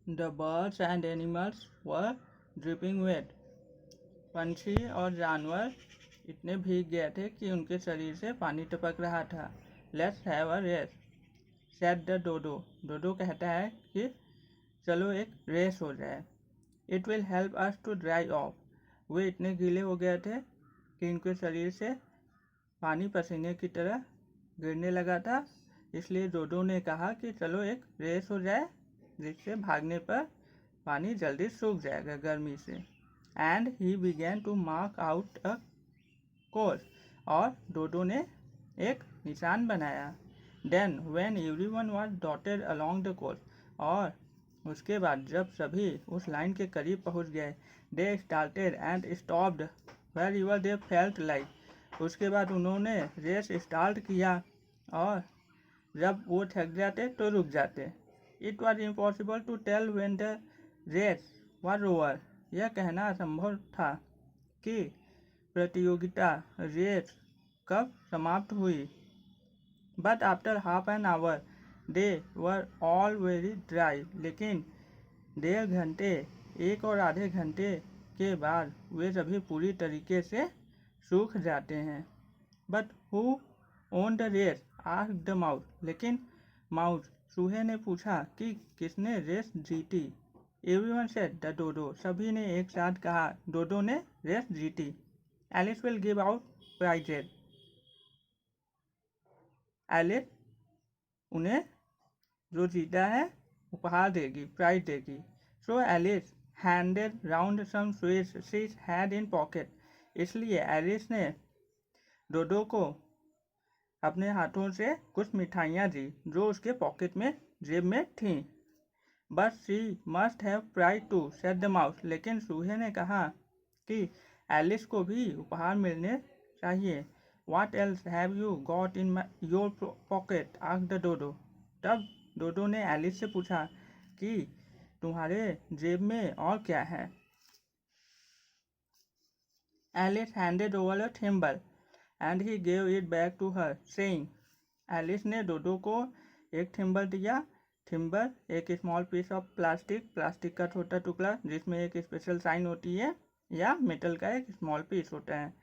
The birds and animals were dripping wet. पंछी और जानवर इतने भीग गए थे कि उनके शरीर से पानी टपक रहा था. Let's have a race, said the dodo. डोडो कहता है कि चलो एक रेस हो जाए. It will help us to dry off. वे इतने गीले हो गए थे कि इनके शरीर से पानी पसीने की तरह गिरने लगा था. इसलिए डोडो ने कहा कि चलो एक रेस हो जाए जिससे भागने पर पानी जल्दी सूख जाएगा गर्मी से. And he began to mark out a course. और डोडो ने एक निशान बनाया. Then when everyone was dotted along the course. और उसके बाद जब सभी उस लाइन के करीब पहुंच गए, they started and stopped wherever they felt like. उसके बाद उन्होंने रेस स्टार्ट किया और जब वो थक जाते तो रुक जाते. It was impossible to tell when the race was over. यह कहना असंभव था कि प्रतियोगिता रेस कब समाप्त हुई. But after half an hour they were all very dry. लेकिन 1.5 घंटे, 1 और आधे घंटे के बाद वे सभी पूरी तरीके से सूख जाते हैं. But who won the race, asked the mouse. लेकिन माउस चूहे ने पूछा कि किसने रेस जीती. Everyone said the dodo. सभी ने एक साथ कहा डोडो ने रेस जीती. Alice will give out prizes. Alice उन्हें जो जीता है उपहार देगी, प्राइज देगी. So Alice handed round some sweets she had in pocket. इसलिए एलिस ने डोडो को अपने हाथों से कुछ मिठाइयाँ दी जो उसके पॉकेट में जेब में थीं. But she must have prize too, said the mouse. लेकिन चूहे ने कहा कि एलिस को भी उपहार मिलने चाहिए. What else have you got in your pocket, asked the dodo. तब डोडो ने एलिस से पूछा कि तुम्हारे जेब में और क्या है. Alice handed over a thimble and he gave it back to her saying. Alice ने डोडो को एक थिम्बल दिया. थिम्बल एक स्मॉल पीस ऑफ प्लास्टिक का छोटा टुकड़ा जिसमें एक स्पेशल साइन होती है या मेटल का एक स्मॉल पीस होता है.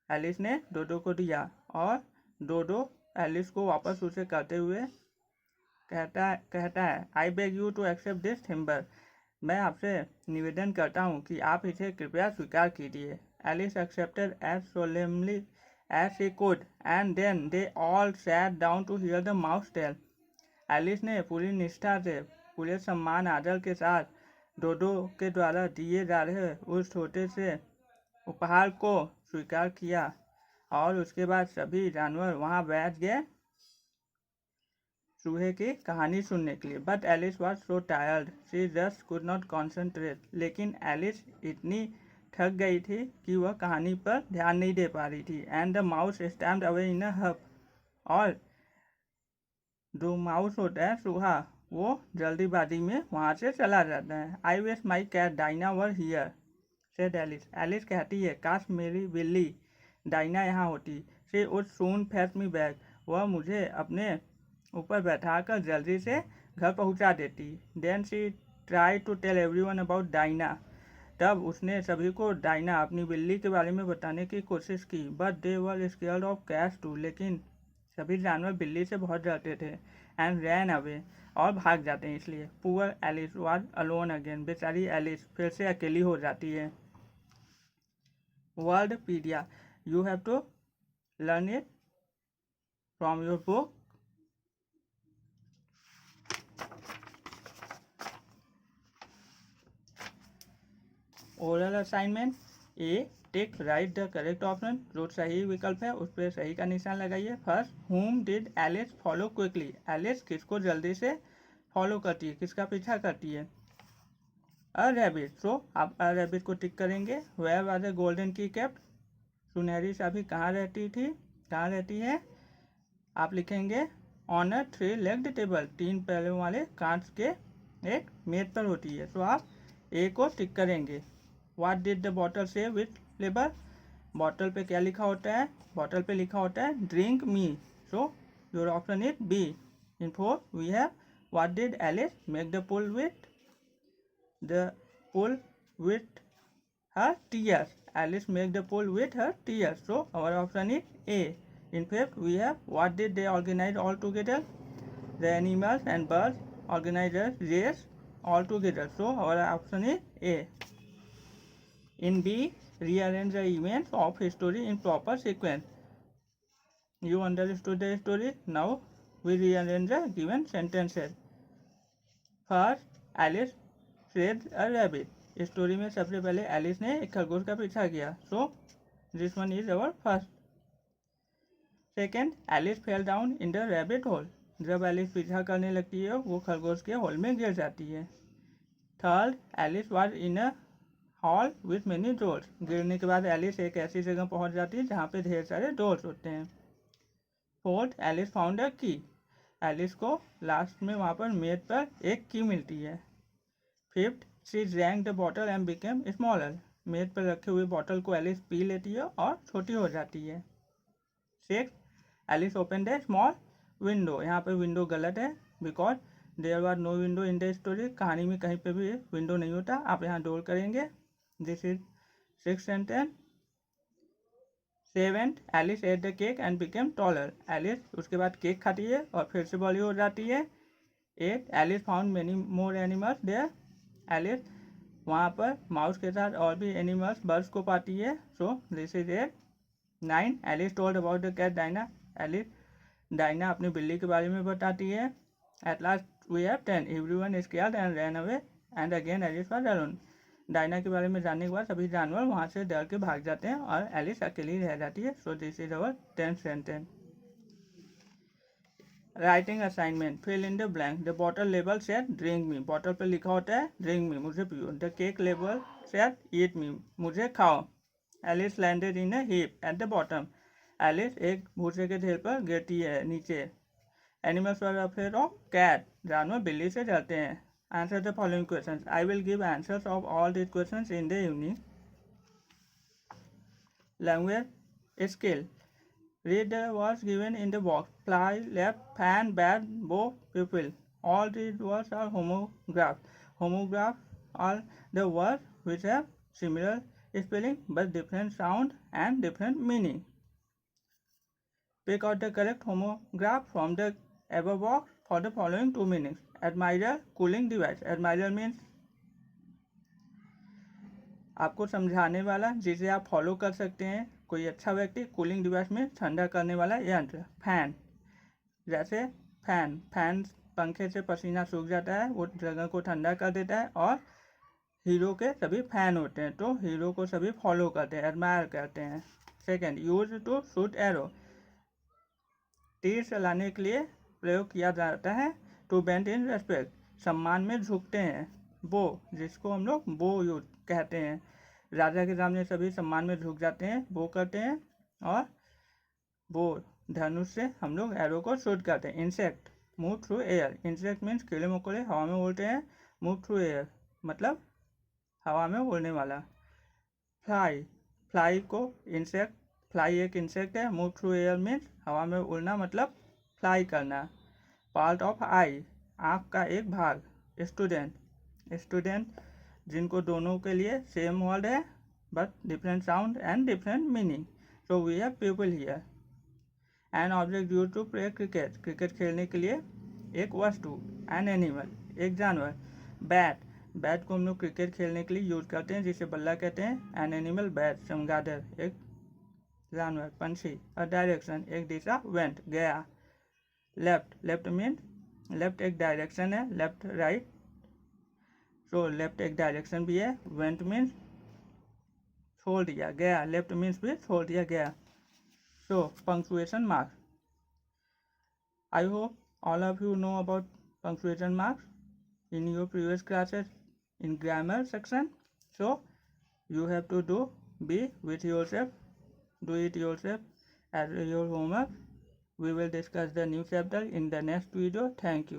एलिस ने डोडो को दिया और डोडो एलिस को वापस उसे करते हुए कहता है I beg you to accept this thimble. मैं आपसे निवेदन करता हूँ कि आप इसे कृपया स्वीकार कीजिए. Alice accepted as solemnly as she could and then they all sat down to hear the mouse tale. Alice ने पूरी निष्ठा से, पूरे सम्मान आदर के साथ डोडो के द्वारा दिए जा रहे उस छोटे से उपहार को स्वीकार किया और उसके बाद सभी जानवर वहाँ बैठ गए चूहे की कहानी सुनने के लिए. But Alice was so tired she just could not concentrate. लेकिन एलिस इतनी थक गई थी कि वह कहानी पर ध्यान नहीं दे पा रही थी. And the mouse stamped away in a huff. और जो माउस होता है चूहा, वो जल्दीबाजी में वहाँ से चला जाता है. I wish my cat Dinah were here, said Alice. Alice कहती है काश मेरी बिल्ली डाइना यहाँ होती. She would soon fetch me back. वह मुझे अपने ऊपर बैठाकर जल्दी से घर पहुंचा देती. Then she try to tell everyone about Dinah. तब उसने सभी को डाइना अपनी बिल्ली के बारे में बताने की कोशिश की. But they were scared of cats too. लेकिन सभी जानवर बिल्ली से बहुत डरते थे. And ran away. और भाग जाते हैं. इसलिए poor Alice was alone again. बेचारी एलिस फिर से अकेली हो जाती है. Wordpedia. You have to learn it from your book. Oral assignment. A, tick right the correct option. जो सही विकल्प है उस पर सही का निशान लगाइए. First, whom did Alice follow quickly. Alice किसको जल्दी से फॉलो करती है, किसका पीछा करती है. A rabbit. सो आप अ रैबिट को टिक करेंगे. वेयर वाज द गोल्डन की केप्ट. सुनहरी चाबी कहाँ रहती थी, कहाँ रहती है. आप लिखेंगे ऑन अ 3-legged टेबल. 3 पैरों वाले कांच के एक मेज पर होती है. सो आप ए को टिक करेंगे. What did the bottle say with label. Bottle पे क्या लिखा होता है, बॉटल पे लिखा होता है drink me. So your option is B. In 4 we have what did Alice make the pool with. the pool with her tears. Alice make the pool with her tears. So our option is A. In fifth, we have what did they organize all together? The animals and birds organize a race all together. So our option is A. In B, rearrange the events of history in proper sequence. You understood the story. Now we rearrange the given sentences. First, Alice chased a rabbit. Story में सबसे पहले Alice ने एक खरगोश का पीछा किया. So this one is our first. Second, Alice fell down in the rabbit hole. जब एलिस पीछा करने लगती है वो खरगोश के होल में गिर जाती है. Third, Alice was in a hall with many doors. गिरने के बाद एलिस एक ऐसी जगह पहुंच जाती है जहाँ पे ढेर सारे डोर्स होते हैं. फोर्थ, एलिस फाउंड अ की. एलिस को लास्ट में वहाँ पर मेज पर एक की मिलती है. Fifth, she drank the bottle and became smaller. मेज पर रखे हुए बॉटल को एलिस पी लेती है और छोटी हो जाती है. Six, Alice open the small window. यहाँ पे विंडो गलत है because there was no window in the story. कहानी में कहीं पे भी विंडो नहीं होता. आप यहाँ डोर करेंगे. This is six sentence. Seventh, Alice ate the cake and became taller. Alice उसके बाद केक खाती है और फिर से बड़ी हो जाती है. Eight, Alice found many more animals there. Alice वहाँ पर माउस के साथ और भी एनिमल्स बर्ड्स को पाती है. So this is eight. Nine, Alice told about the cat Diana. Alice Diana अपनी बिल्ली के बारे में बताती है. At last we have 10, everyone scared and ran away and again Alice was alone. Diana के बारे में जानने के बाद सभी जानवर वहाँ से डर के भाग जाते हैं और एलिस अकेली रह जाती है. So this is our 10th sentence. Writing assignment. Fill in the blank. The bottle label said drink me. Bottle पर लिखा होता है ड्रिंक मी, मुझे पियो. The cake label said eat me, मुझे खाओ. Alice landed in a heap at the bottom. Alice एक भूसे के ढेर पर गिरती है नीचे. Animals were afraid of cat. जानवर बिल्ली से डरते हैं. Answer the following questions. I will give answers of all these questions in the evening. Language skill. Read the words given in the box. Fly, left, fan, bat, bow, pupil. All these words are homographs. Homographs are the words which have similar spelling but different sound and different meaning. Pick out the correct homograph from the above box for the following two meanings. Admirer, cooling device. Admirer means आपको समझाने वाला जिसे आप follow कर सकते हैं. कोई अच्छा व्यक्ति. कूलिंग डिवाइस में ठंडा करने वाला यंत्र. फैन, जैसे फैन पंखे से पसीना सूख जाता है, वो जगह को ठंडा कर देता है. और हीरो के सभी फैन होते हैं तो हीरो को सभी फॉलो करते हैं, एडमायर करते हैं. Second, use to shoot arrow. तीर चलाने के लिए प्रयोग किया जाता है. टू बेंड इन रेस्पेक्ट, सम्मान में झुकते हैं. बो, जिसको हम लोग बो यूज कहते हैं. राजा के सामने सभी सम्मान में झुक जाते हैं, बो करते हैं. और बो धनुष से हम लोग एरो को शूट करते हैं. Insect, move through air. Insect means कीड़े मकोड़े हवा में उड़ते हैं. मूव थ्रू एयर मतलब हवा में उड़ने वाला. फ्लाई को इंसेक्ट, फ्लाई एक इंसेक्ट है. मूव थ्रू एयर मीन्स हवा में उड़ना मतलब फ्लाई करना. पार्ट ऑफ आई, आँख का एक भाग. स्टूडेंट जिनको दोनों के लिए सेम वर्ड है but different sound and different meaning. So we have people here. An object use to play cricket. Cricket खेलने के लिए एक वस्तु. एन एनिमल, एक जानवर. बैट को हम लोग क्रिकेट खेलने के लिए यूज करते हैं जिसे बल्ला कहते हैं. An animal bat. चमगादड़, एक जानवर. पंछी. अ डायरेक्शन, एक दिशा. वेंट, गया. लेफ्ट मीन लेफ्ट एक डायरेक्शन है. Left right. सो लेफ्ट एक डायरेक्शन भी है. वेंट मीन्स छोड़ दिया. गया, लेफ्ट मीन्स भी छोड़ दिया गया. So punctuation marks. I hope all of you know about punctuation marks in your previous classes in grammar section. So you have to be with yourself, do it yourself as your homework. We will discuss the new chapter in the next video. Thank you.